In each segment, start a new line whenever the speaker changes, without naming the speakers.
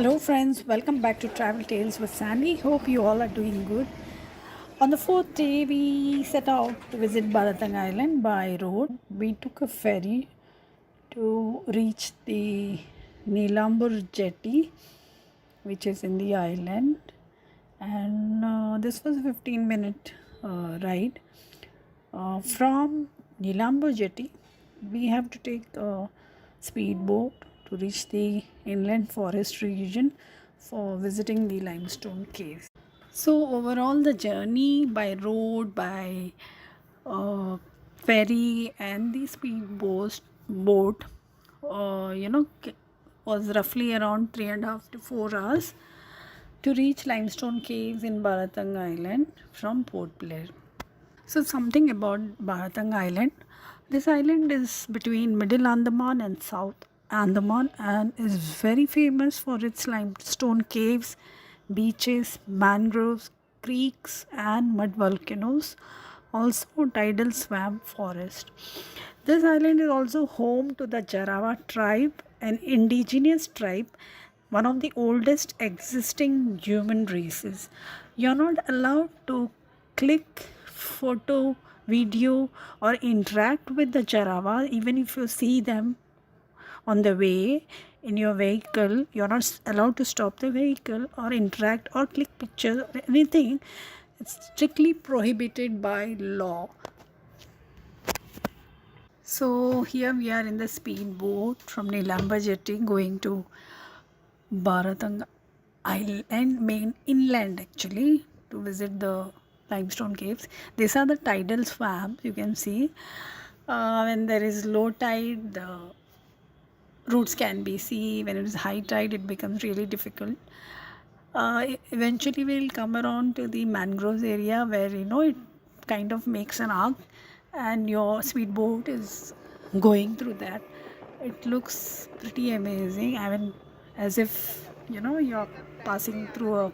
Hello, friends. Welcome back to Travel Tales with Sandy. Hope you all are doing good. On the fourth day, we set out to visit Baratang Island by road. We took a ferry to reach the Nilambur jetty, which is in the island, and this was a 15-minute ride. From Nilambur jetty, we have to take a speedboat to reach the inland forest region for visiting the limestone caves. So overall, the journey by road, by uh, ferry, and the boat, was roughly around 3.5 to 4 hours to reach limestone caves in Baratang Island from Port Blair. So something about Baratang Island. This island is between Middle Andaman and South Andaman and is very famous for its limestone caves, beaches, mangroves, creeks and mud volcanoes. Also tidal swamp forest. This island is also home to the Jarawa tribe, an indigenous tribe, one of the oldest existing human races. You're not allowed to click photo, video, or interact with the Jarawa, even if you see them on the way in your vehicle. You're not allowed to stop the vehicle or interact or click pictures or anything. It's strictly prohibited by law. So here we are in the speedboat from Nilambur jetty going to Baratang Island, main inland actually, to visit the limestone caves. These are the tidal swamps you can see. When there is low tide, the roots can be seen. When it is high tide, it becomes really difficult. Eventually, we'll come around to the mangroves area where it kind of makes an arc, and your speedboat is going through that. It looks pretty amazing. I mean, as if you're passing through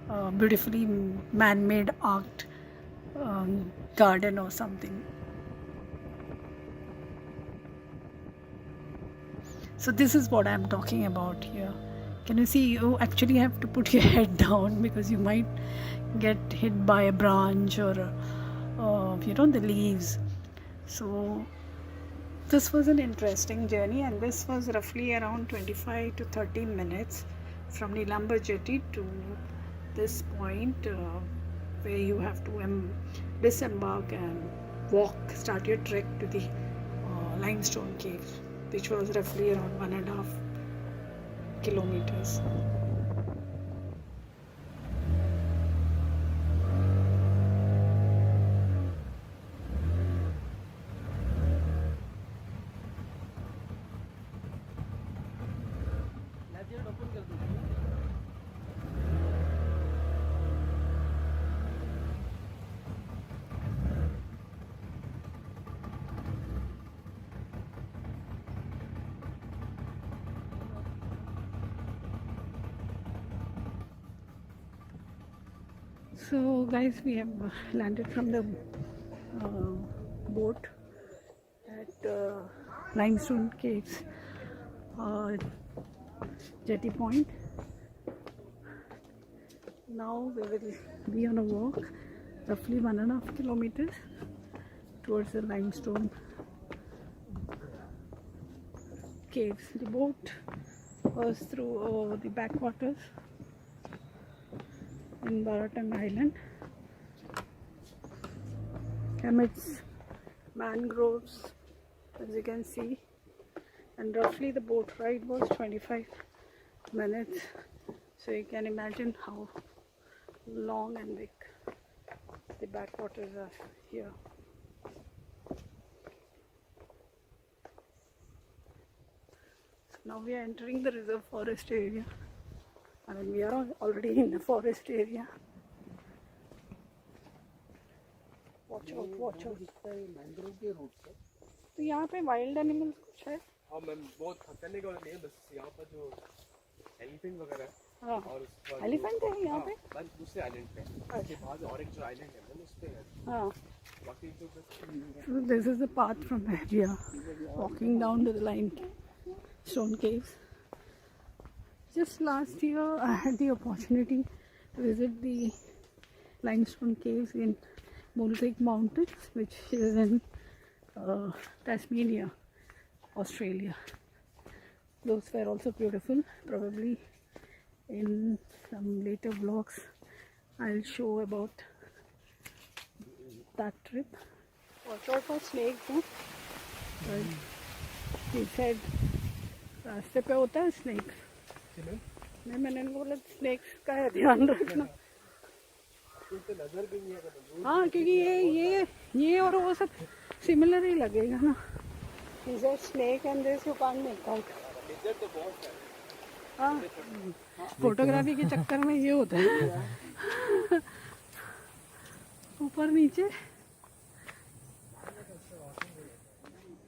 a beautifully man-made art garden or something. So this is what I'm talking about here. Can you see? You actually have to put your head down because you might get hit by a branch or the leaves. So this was an interesting journey, and this was roughly around 25 to 30 minutes from Nilambur jetty to this point where you have to disembark and start your trek to the limestone caves, which was roughly around 1.5 kilometers. So guys, we have landed from the boat at limestone caves jetty point. Now we will be on a walk roughly 1.5 kilometers towards the limestone caves. The boat goes through the backwaters in Baratang Island amidst mangroves, as you can see, and roughly the boat ride was 25 minutes, so you can imagine how long and big the backwaters are here. So now we are entering the reserve forest area. I mean, we are already in the forest area. Watch out, watch out.
Mangrove के roots है।
तो यहाँ पे wild animals कुछ है?
हाँ ma'am, बहुत खतरनाक वाला नहीं है, बस यहाँ पर जो एलिफेंट वगैरह है।
हाँ,
और
एलिफेंट है यहाँ पे?
बस दूसरे आइलैंड पे। उसके बाद और एक जो आइलैंड है ना, उस पे है।
हाँ.
बाकी जो
So this is the path from where we are walking down to the limestone caves. Just last year, I had the opportunity to visit the limestone caves in Mulgrave Mountains, which is in Tasmania, Australia. Those were also beautiful. Probably in some later vlogs, I'll show about that trip. Watch out for snakes, huh? But he said, रास्ते पे होता है snakes. नहीं, मैंने बोला snakes का है ध्यान रखना. हाँ, क्योंकि ये और वो सब सिमिलर ही लगेगा ना. He said snake and this you can't make out. हाँ, फोटोग्राफी के चक्कर में ये होता है. ऊपर नीचे.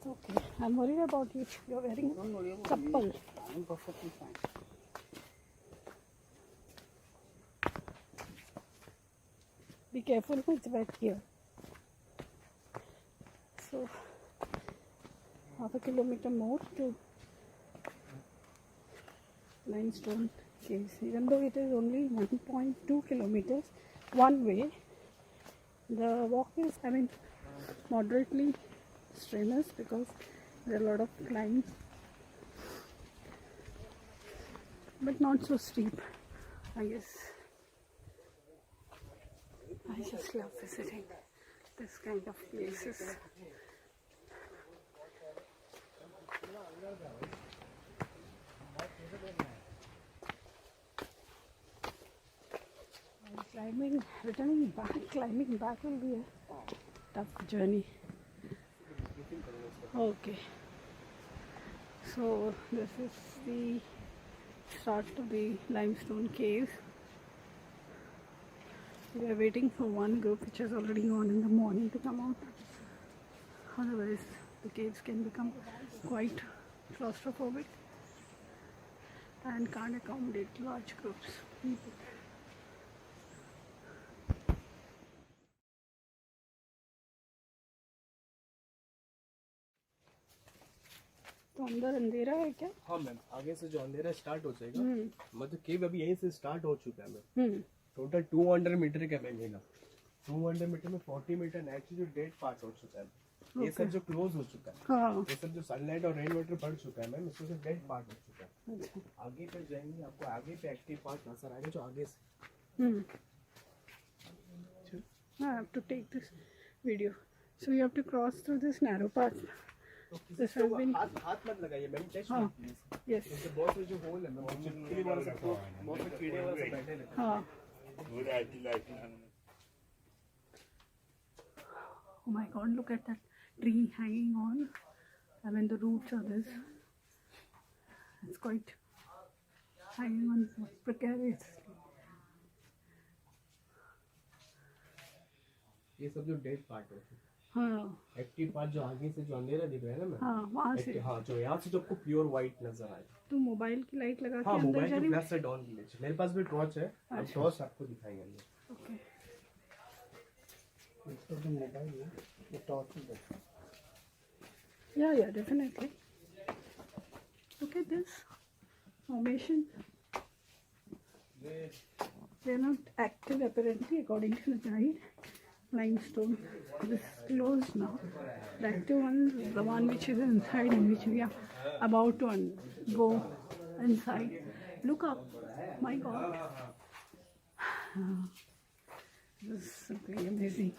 Okay, I'm worried about you. You're wearing chappal.
I'm perfectly fine.
Be careful, it's wet here. So, half a kilometer more to limestone caves. Even though it is only 1.2 kilometers one way, the walk is, moderately strenuous because there are a lot of climbs, but not so steep, I guess. I just love visiting this kind of places. Climbing back will be a tough journey. Okay, so this is the start of the limestone caves. We are waiting for one group which has already gone in the morning to come out. Otherwise, the caves can become quite claustrophobic and can't accommodate large groups of people. तो अंदर अंधेरा है क्या?
हाँ ma'am, आगे से जो अंधेरा स्टार्ट हो जाएगा, मतलब केव अभी यहीं से स्टार्ट हो चुका है मैम. टोटल 200 मीटर का बनेगा. 200 मीटर में 40 मीटर नेचुरल जो डेड पार्ट हो चुका है. ये सब जो क्लोज हो चुका है. हाँ. ये सब जो सनलाइट और रेन वाटर पड़ चुका है मैम, इसमें से डेड पार्ट हो चुका है. अच्छा. आगे पे जाएंगे आपको आगे पे एक्टिव पार्ट नजर आएगा जो आगे से.
I have to take this video. So you have to cross through this narrow path. This has been.
हाथ मत लगाइए मैम, टेस्ट
हाँ. Yes.
इससे बहुत से जो होल है मैम, चिपकली वाला सब बहुत से कीड़े वाला सब बैठे रहते हैं.
हाँ. Oh my God! Look at that tree hanging on. The roots of this. It's quite hanging on precariously.
ये सब जो डेड पार्ट है.
हाँ.
एक्टिव पार्ट जो आगे से जो अंधेरा दिख रहा है ना मैम.
हाँ, वहाँ से.
हाँ, जो यहाँ से जो आपको प्योर व्हाइट नजर आए.
तो मोबाइल की लाइट लगा के
हाँ,
अंदर
मोबाइल
जा
की
रही हूँ.
फ्लैश लाइट ऑन कीजिए. मेरे पास भी टॉर्च है. अब टॉर्च आपको दिखाएंगे.
Okay.
इसको जो मोबाइल है ये टॉर्च में देखो.
Yeah, definitely. Look at this formation. They're not active apparently according to the guide. Limestone. This is closed now. The active one is the one which is inside, in which we are about to go inside. Look up. My God. This is simply amazing.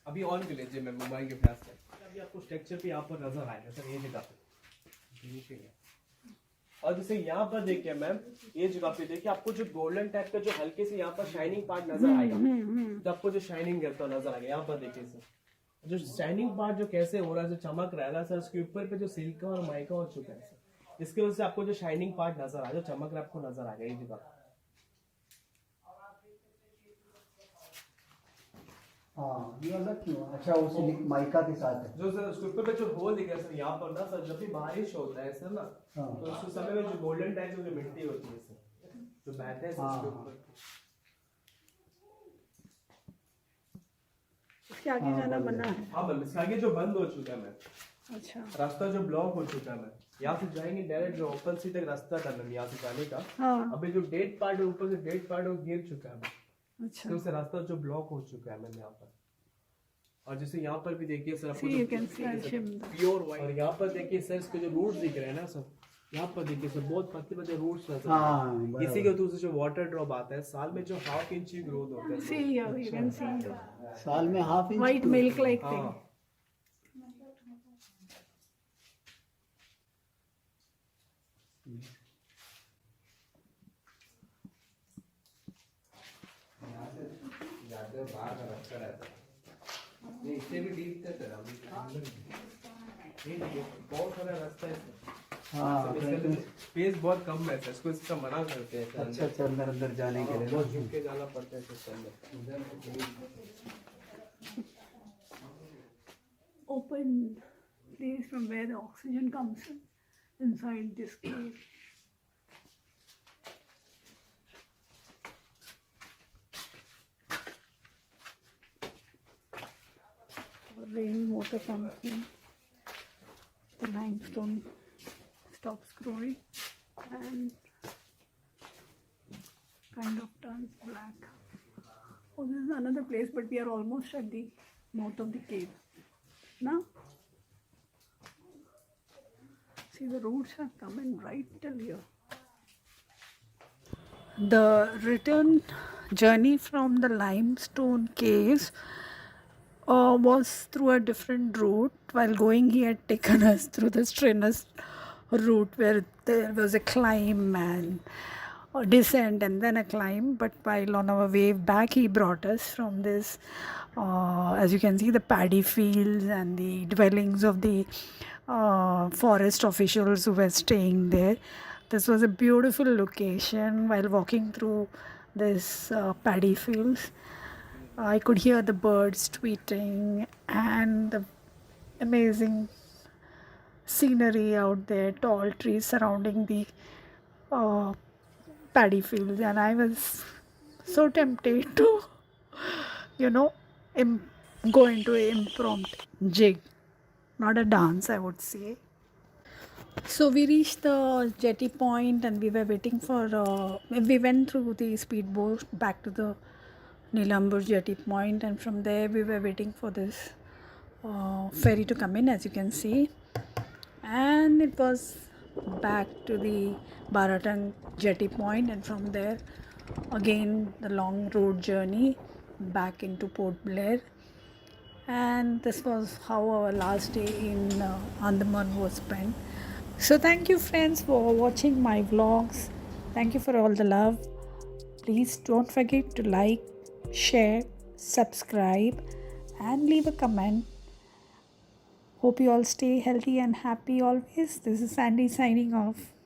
अभी on कर लीजिए ma'am mobile के flash light. अभी आपको structure पे यहाँ पर नजर आएगा सर, ये जगह पे. और जैसे यहाँ पर देखिए मैम, ये जगह पे देखिए आपको जो गोल्डन टाइप का जो हल्के से यहाँ पर शाइनिंग पार्ट नजर आएगा. तो आपको जो शाइनिंग करता नजर आएगा. यहाँ पर देखिए सर, जो शाइनिंग पार्ट जो कैसे हो रहा है, जो चमक रहा है ना सर, उसके ऊपर पे जो सिल्का और माइका हो चुका है सर, इसके वजह से आपको जो शाइनिंग पार्ट नजर आ रहा है, जो चमक रहा है, आपको नजर आएगा ये जगह.
हाँ, ये वाला क्यों? अच्छा, वो माइका के साथ है.
जो सर उसके ऊपर पे जो होल दिख रहा है सर, यहाँ पर ना सर, जब भी बारिश होता है सर ना, तो उस समय में जो गोल्डन टाइप की जो मिट्टी होती है सर, जो बैठे हैं सर उसके ऊपर.
इसके आगे जाना मना है.
हाँ मैम, इसके आगे जो बंद हो चुका है मैम,
अच्छा
रास्ता जो ब्लॉक हो चुका है मैम, यहाँ से जाएंगे डायरेक्ट जो ओपन सी तक रास्ता था मैम यहाँ से जाने का।
हाँ
अभी जो डेड पार्ट है ऊपर से डेड पार्ट वो गिर चुका है मैम,
अच्छा
तो उससे रास्ता जो ब्लॉक हो चुका है मैम यहाँ पर। और जैसे यहाँ पर भी देखिए सर आपको
See, you can see Shimla.
Pure white, और यहाँ पर देखिए सर इसके जो रूट्स दिख रहे हैं ना सर, यहाँ पर देखिए सर बहुत पतले पतले रूट्स नजर आ रहे
हाँ
हैं।
बराबर।
इसी के थ्रू से जो वाटर ड्रॉप आता है साल में जो ½ इंच की ग्रोथ होता है
See here, you can see
साल में ½ inch
white milk like thing.
हाँ। इससे भी डीप तक है बहुत सारा रास्ता है
हाँ
स्पेस बहुत कम है सर, इसको इसका मना करते हैं सर।
अच्छा अच्छा अंदर अंदर जाने के लिए
बहुत झुक के जाना पड़ता है इसके अंदर।
Open place from where the oxygen comes in, inside this cave. Rainwater comes in, the limestone stops growing and kind of turns black. Oh, this is another place, but we are almost at the mouth of the cave. Now, see the roots are coming right till here. The return journey from the limestone caves was through a different route. While going, he had taken us through the strenuous route where there was a climb and a descent and then a climb. But while on our way back, he brought us from this, as you can see, the paddy fields and the dwellings of the forest officials who were staying there. This was a beautiful location. While walking through this paddy fields, I could hear the birds tweeting and the amazing scenery out there, tall trees surrounding the uh, paddy fields, and I was so tempted to, you know, go into an impromptu jig, not a dance, I would say. So we reached the jetty point and we were waiting for, we went through the speedboat back to the Nilambur jetty point, and from there we were waiting for this ferry to come in, as you can see. And it was back to the Baratang jetty point, and from there again the long road journey back into Port Blair. And this was how our last day in Andaman was spent. So thank you friends for watching my vlogs. Thank you for all the love. Please don't forget to like, share, subscribe and leave a comment. Hope you all stay healthy and happy always. This is Sandy signing off.